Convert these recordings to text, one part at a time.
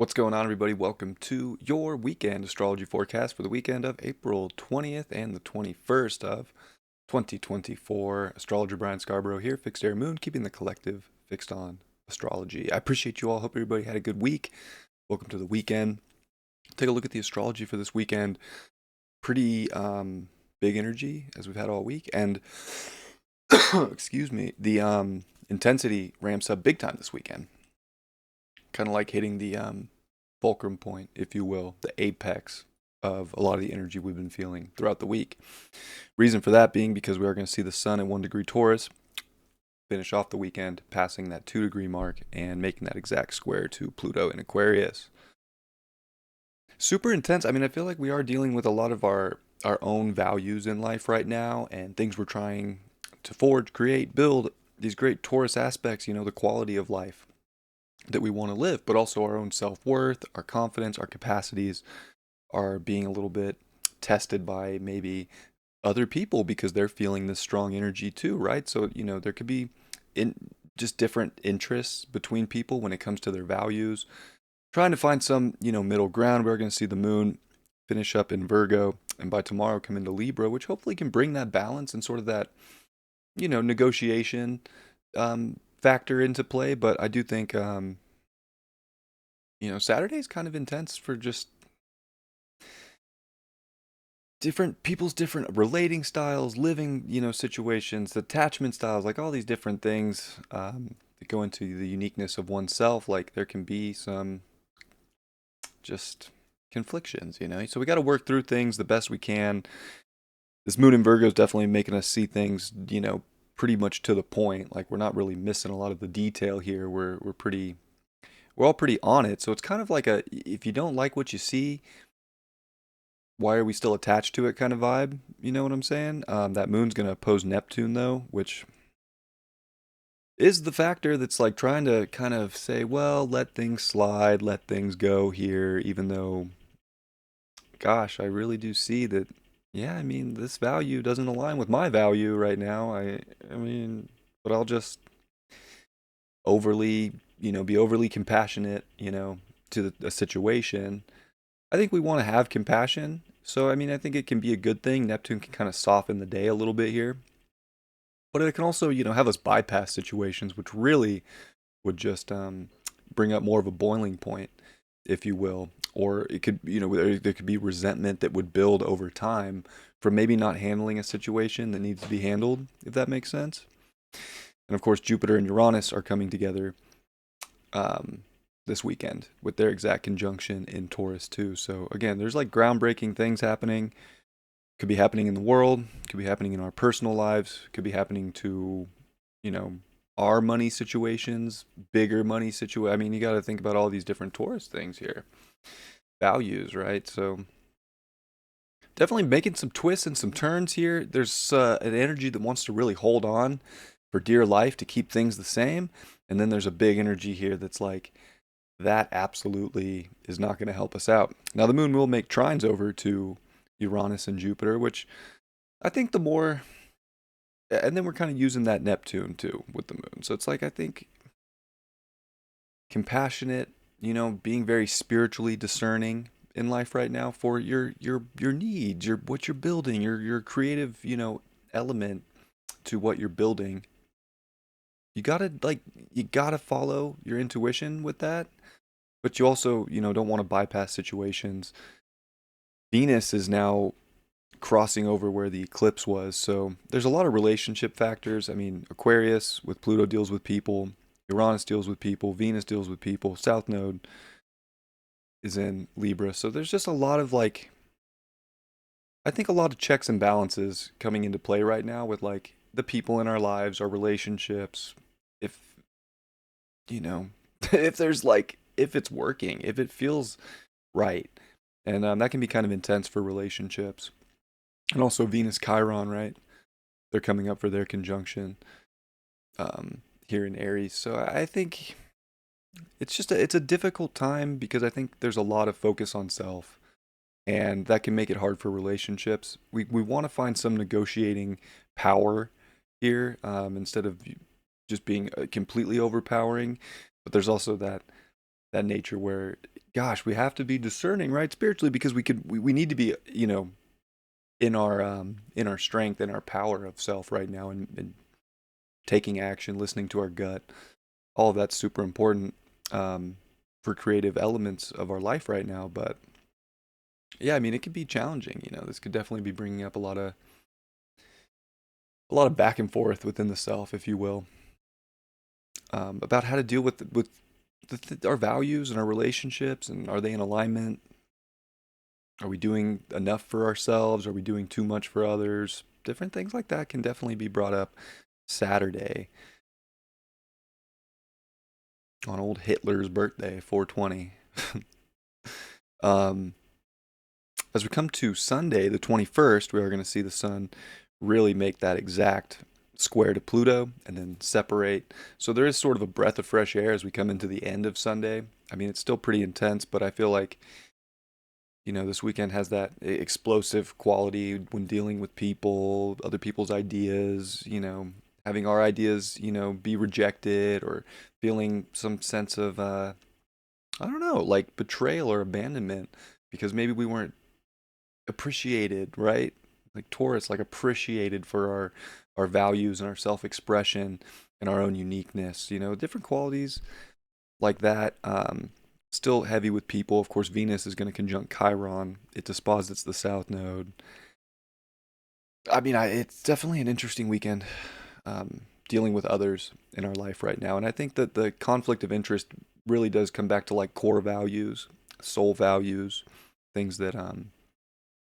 What's going on, everybody? Welcome to your weekend astrology forecast for the weekend of April 20th and the 21st of 2024. Astrologer Brian Scarborough here, Fixed Air Moon, keeping the collective fixed on astrology. I appreciate you all. Hope everybody had a good week. Welcome to the weekend. Take a look at the astrology for this weekend. Pretty big energy as we've had all week, and excuse me, the intensity ramps up big time this weekend. Kind of like hitting the fulcrum point, if you will, the apex of a lot of the energy we've been feeling throughout the week. Reason for that being because we are going to see the sun at 1 degree Taurus finish off the weekend, passing that 2 degree mark and making that exact square to Pluto in Aquarius. Super intense. I mean, I feel like we are dealing with a lot of our own values in life right now and things we're trying to forge, create, build these great Taurus aspects, the quality of life that we want to live, but also our own self-worth, our confidence, our capacities are being a little bit tested by maybe other people because they're feeling this strong energy too, right? So, there could be in just different interests between people when it comes to their values. Trying to find some, middle ground. We're going to see the moon finish up in Virgo and by tomorrow come into Libra, which hopefully can bring that balance and sort of that, negotiation factor into play. But I do think Saturday's kind of intense for just different people's different relating styles, living, situations, attachment styles, like all these different things that go into the uniqueness of oneself. Like there can be some just conflictions. So we got to work through things the best we can. This moon in Virgo is definitely making us see things, pretty much to the point. Like we're not really missing a lot of the detail here. We're all pretty on it. So it's kind of like if you don't like what you see, why are we still attached to it kind of vibe? You know what I'm saying? That moon's going to oppose Neptune though, which is the factor that's like trying to kind of say, well, let things slide, let things go here, even though, gosh, I really do see that, yeah, I mean, this value doesn't align with my value right now. I mean, but I'll just overly, be overly compassionate, to a situation. I think we want to have compassion. So, I mean, I think it can be a good thing. Neptune can kind of soften the day a little bit here. But it can also, have us bypass situations, which really would just bring up more of a boiling point, if you will. Or it could, there could be resentment that would build over time from maybe not handling a situation that needs to be handled, if that makes sense. And of course, Jupiter and Uranus are coming together this weekend with their exact conjunction in Taurus too. So again, there's like groundbreaking things happening. Could be happening in the world, could be happening in our personal lives, could be happening to, you know, our money situations, bigger money situation. I mean, you got to think about all these different Taurus things here. Values, right? So definitely making some twists and some turns here. There's an energy that wants to really hold on for dear life to keep things the same. And then there's a big energy here that's like, that absolutely is not going to help us out. Now, the moon will make trines over to Uranus and Jupiter, which I think the more, and then we're kind of using that Neptune too with the moon. So it's like, I think compassionate, being very spiritually discerning in life right now for your needs, your what you're building, your creative, element to what you're building. You gotta follow your intuition with that, but you also, don't want to bypass situations. Venus is now crossing over where the eclipse was, so there's a lot of relationship factors. I mean, Aquarius with Pluto deals with people, Uranus deals with people, Venus deals with people, South Node is in Libra. So there's just a lot of I think a lot of checks and balances coming into play right now with like the people in our lives, our relationships. If, if there's if it's working, if it feels right. And that can be kind of intense for relationships. And also Venus Chiron, right? They're coming up for their conjunction here in Aries. So I think it's a difficult time because I think there's a lot of focus on self, and that can make it hard for relationships. We want to find some negotiating power here instead of just being completely overpowering. But there's also that that nature where, gosh, we have to be discerning, right, spiritually, because we need to be, in our strength, in our power of self right now, and taking action, listening to our gut. All of that's super important um, for creative elements of our life right now. But yeah, I mean, it could be challenging. This could definitely be bringing up a lot of back and forth within the self, if you will, about how to deal with our values and our relationships, and are they in alignment? Are we doing enough for ourselves? Are we doing too much for others? Different things like that can definitely be brought up Saturday on old Hitler's birthday, 420. um, as we come to Sunday, the 21st, we are going to see the sun really make that exact square to Pluto and then separate. So there is sort of a breath of fresh air as we come into the end of Sunday. I mean, it's still pretty intense, but I feel like, this weekend has that explosive quality when dealing with people, other people's ideas, having our ideas, be rejected, or feeling some sense of, I don't know, like betrayal or abandonment because maybe we weren't appreciated, right? Like Taurus, like appreciated for our values and our self-expression and our own uniqueness, different qualities like that. Still heavy with people. Of course, Venus is going to conjunct Chiron. It disposits the South Node. I mean, it's definitely an interesting weekend dealing with others in our life right now. And I think that the conflict of interest really does come back to like core values, soul values, things that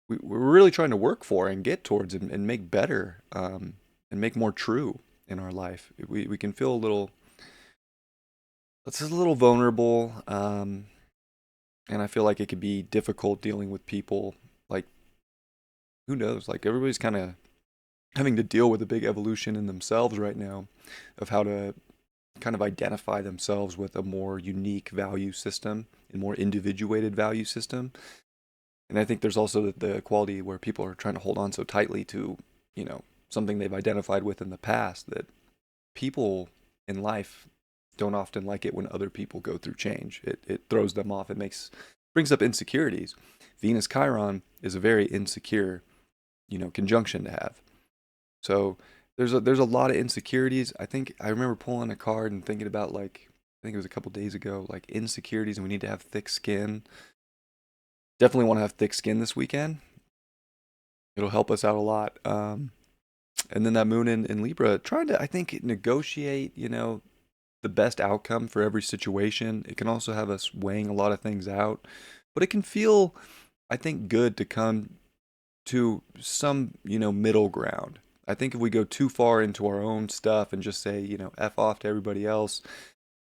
we're really trying to work for and get towards, and make better, and make more true in our life. We can feel it's a little vulnerable, and I feel like it could be difficult dealing with people. Like, who knows? Like, everybody's kind of having to deal with a big evolution in themselves right now of how to kind of identify themselves with a more unique value system, a more individuated value system. And I think there's also the quality where people are trying to hold on so tightly to, something they've identified with in the past, that people in life don't often like it when other people go through change. It throws them off. Brings up insecurities. Venus Chiron is a very insecure, conjunction to have. So there's a lot of insecurities. I think I remember pulling a card and thinking about, like, I think it was a couple days ago, like insecurities, and we need to have thick skin. Definitely want to have thick skin this weekend. It'll help us out a lot. And then that moon in Libra, trying to, I think, negotiate, the best outcome for every situation. It can also have us weighing a lot of things out, but it can feel, I think, good to come to some, middle ground. I think if we go too far into our own stuff and just say, F off to everybody else,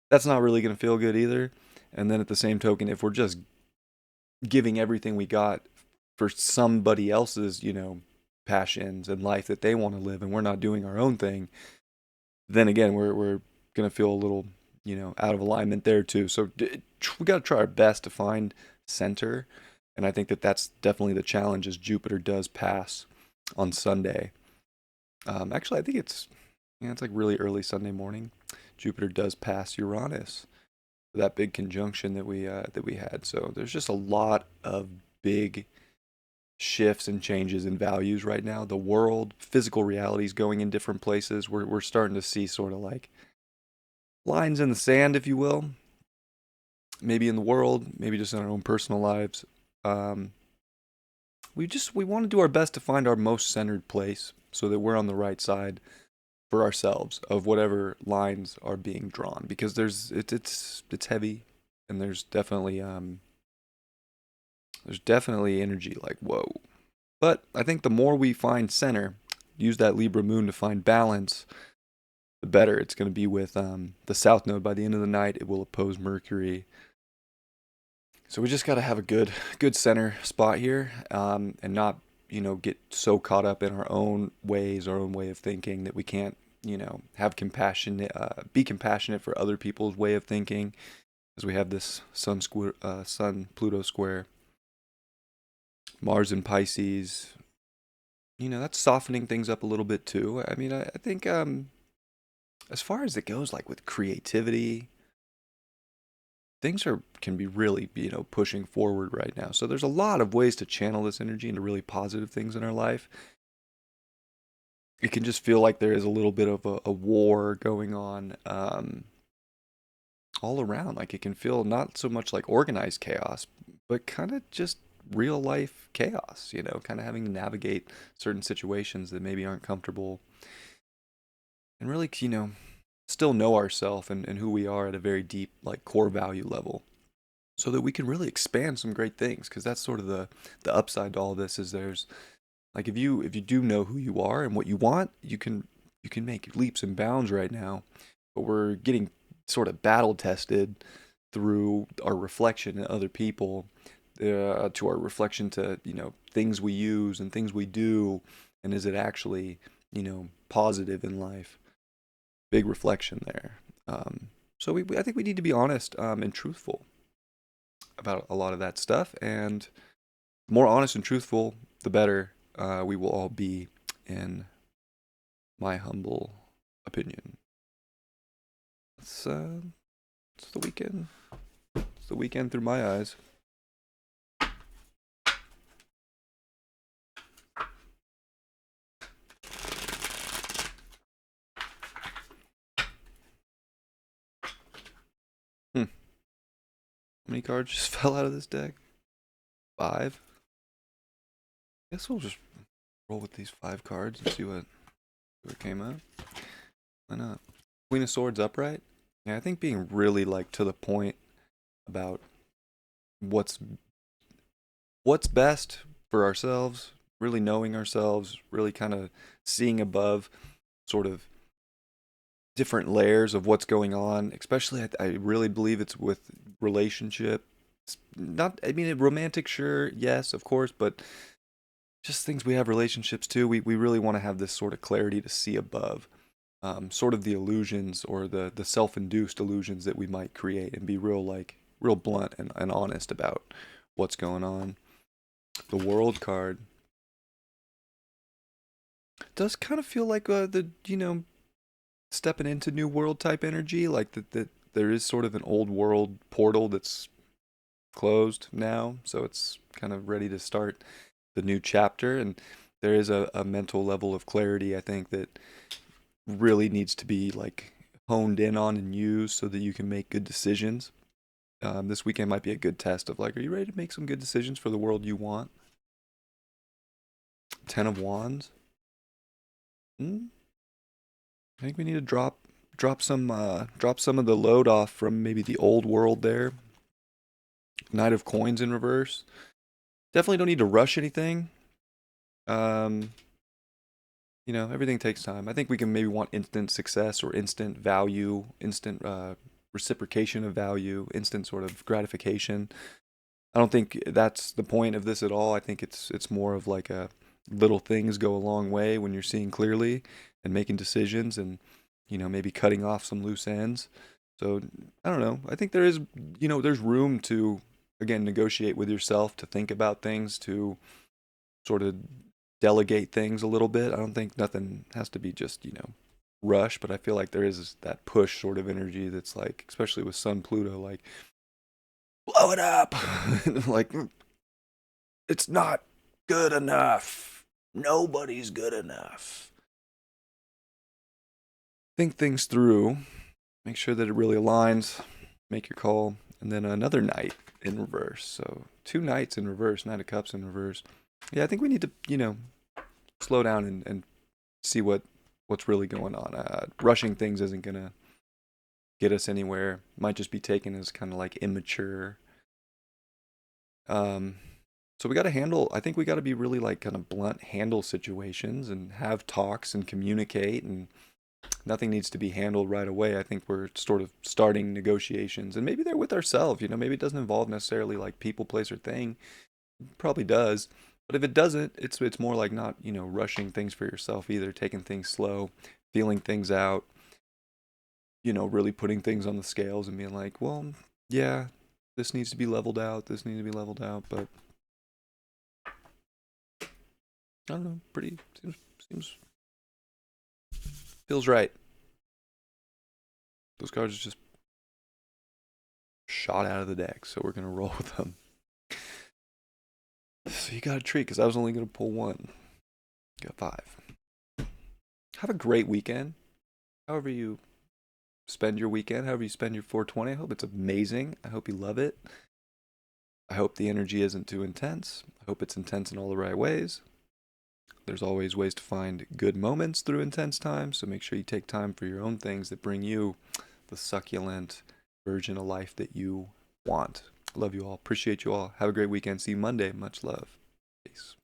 that's not really going to feel good either. And then at the same token, if we're just giving everything we got for somebody else's, passions and life that they want to live, and we're not doing our own thing, then again, we're going to feel a little, out of alignment there too. So we got to try our best to find center. And I think that that's definitely the challenge as Jupiter does pass on Sunday. Actually, I think it's like really early Sunday morning. Jupiter does pass Uranus, that big conjunction that we had. So there's just a lot of big shifts and changes in values right now. The world, physical realities going in different places. We're starting to see sort of like lines in the sand, if you will. Maybe in the world, maybe just in our own personal lives. Um, we want to do our best to find our most centered place so that we're on the right side for ourselves of whatever lines are being drawn, because it's heavy, and there's definitely energy like whoa. But I think the more we find center, use that Libra moon to find balance, the better it's going to be with the South Node. By the end of the night, it will oppose Mercury. So we just got to have a good center spot here, and not, get so caught up in our own ways, our own way of thinking, that we can't, have compassion, be compassionate for other people's way of thinking, as we have this Sun Pluto square, Mars in Pisces. That's softening things up a little bit too. I mean, I think as far as it goes, like with creativity, things are can be really, pushing forward right now. So there's a lot of ways to channel this energy into really positive things in our life. It can just feel like there is a little bit of a war going on, all around. Like it can feel not so much like organized chaos, but kind of just real life chaos, kind of having to navigate certain situations that maybe aren't comfortable, and really, still know ourselves and who we are at a very deep, like core value level, so that we can really expand some great things. Because that's sort of the upside to all this, is there's like, if you do know who you are and what you want, you can make leaps and bounds right now. But we're getting sort of battle tested through our reflection in other people, to our reflection to, things we use and things we do, and is it actually, positive in life? Big reflection there. So I think we need to be honest, and truthful about a lot of that stuff, and the more honest and truthful, the better, we will all be, in my humble opinion. It's it's the weekend. It's the weekend through my eyes. Hmm. How many cards just fell out of this deck? 5. Guess we'll just roll with these 5 cards and see what came out. Why not? Queen of Swords upright. Yeah, I think being really like to the point about what's what's best for ourselves, really knowing ourselves, really kind of seeing above sort of different layers of what's going on. Especially, I really believe it's with relationship. Not, I mean, romantic, sure, yes, of course, but just things we have relationships too. We really want to have this sort of clarity to see above, sort of the illusions, or the self-induced illusions that we might create, and be real blunt and honest about what's going on. The World card does kind of feel like, the stepping into new world type energy, like that there is sort of an old world portal that's closed now, so it's kind of ready to start the new chapter. And there is a mental level of clarity, I think, that really needs to be like honed in on and used so that you can make good decisions. This weekend might be a good test of like, are you ready to make some good decisions for the world you want? 10 of Wands. Hmm? I think we need to drop some of the load off from maybe the old world there. Knight of Coins in reverse. Definitely don't need to rush anything. Um, everything takes time. I think we can maybe want instant success, or instant value, instant, reciprocation of value, instant sort of gratification. I don't think that's the point of this at all. I think it's more of like a little things go a long way when you're seeing clearly and making decisions, and maybe cutting off some loose ends. So I don't know. I think there's room to, again, negotiate with yourself, to think about things, to sort of delegate things a little bit. I don't think nothing has to be just, rush, but I feel like there is that push sort of energy that's like, especially with Sun Pluto, like, blow it up. Like, it's not good enough. Nobody's good enough. Think things through. Make sure that it really aligns. Make your call. And then another knight in reverse. So 2 knights in reverse, Knight of Cups in reverse. Yeah, I think we need to, slow down and see what's really going on. Rushing things isn't gonna get us anywhere. Might just be taken as kind of like immature. Um, so we got to handle. I think we got to be really like kind of blunt, handle situations, and have talks and communicate. And nothing needs to be handled right away. I think we're sort of starting negotiations, and maybe they're with ourselves. Maybe it doesn't involve necessarily like people, place, or thing. It probably does. But if it doesn't, it's more like not, rushing things for yourself either, taking things slow, feeling things out, really putting things on the scales and being like, well, yeah, this needs to be leveled out, this needs to be leveled out, but I don't know, pretty seems feels right. Those cards are just shot out of the deck, so we're gonna roll with them. So you got a treat because I was only gonna pull one. Got five. Have a great weekend. However you spend your weekend, however you spend your 420. I hope it's amazing. I hope you love it. I hope the energy isn't too intense. I hope it's intense in all the right ways. There's always ways to find good moments through intense times, so make sure you take time for your own things that bring you the succulent version of life that you want. Love you all. Appreciate you all. Have a great weekend. See you Monday. Much love. Peace.